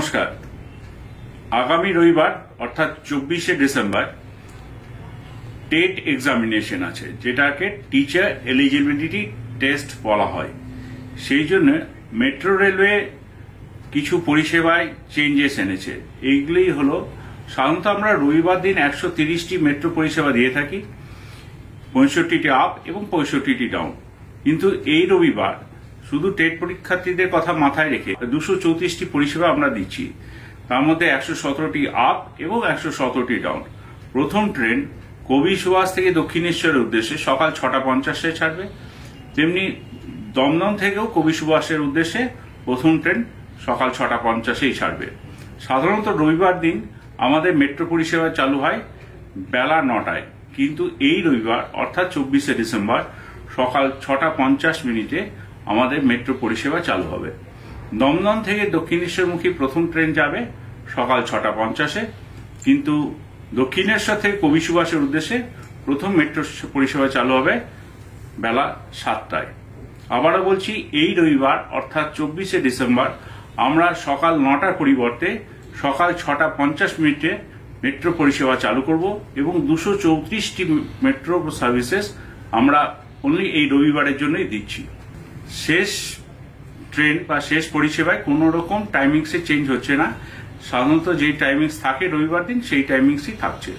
নমস্কার। আগামী রবিবার অর্থাৎ 24শে ডিসেম্বর টেট এক্সামিনেশন আছে, যেটাকে টিচার এলিজিবিলিটি টেস্ট বলা হয়। সেই জন্য মেট্রো রেলওয়ে কিছু পরিষেবায় চেঞ্জেস এনেছে। এইগুলোই হলো, সাধারণত আমরা রবিবার দিন 130টি মেট্রো পরিষেবা দিয়ে থাকি, 65টি আপ এবং 65টি ডাউন। কিন্তু এই রবিবার শুধু টেট পরীক্ষার্থীদের কথা মাথায় রেখে 234টি পরিষেবা আমরা দিচ্ছি। তার মধ্যে 117টি আপ এবং 117টি ডাউন। প্রথম ট্রেন কবি সুভাষ থেকে দক্ষিণেশ্বরের উদ্দেশ্যে সকাল 6টা 50-এ ছাড়বে। তেমনি দমদম থেকেও কবি সুভাষের উদ্দেশ্যে প্রথম ট্রেন সকাল 6টা 50-এই ছাড়বে। সাধারণত রবিবার দিন আমাদের মেট্রো পরিষেবা চালু হয় বেলা 9টায়, কিন্তু এই রবিবার অর্থাৎ 24শে ডিসেম্বর সকাল 6টা 50 আমাদের মেট্রো পরিষেবা চালু হবে। দমদম থেকে দক্ষিণেশ্বরমুখী প্রথম ট্রেন যাবে সকাল 6টা 50-এ, কিন্তু দক্ষিণেশ্বর থেকে কবি সুভাষের উদ্দেশ্যে প্রথম মেট্রো পরিষেবা চালু হবে বেলা 7টায়। আবারও বলছি, এই রবিবার অর্থাৎ 24শে ডিসেম্বর আমরা সকাল 9টার পরিবর্তে সকাল 6টা 50 মেট্রো পরিষেবা চালু করব এবং 234টি মেট্রো সার্ভিসেস আমরা অনলি এই রবিবারের জন্যই দিচ্ছি। শেষ ট্রেন বা শেষ পরিষেবায় কোনো রকম টাইমিংসে চেঞ্জ হচ্ছে না। সাধারণত যেই টাইমিংস থাকে রবিবার দিন সেই টাইমিংসই থাকছে।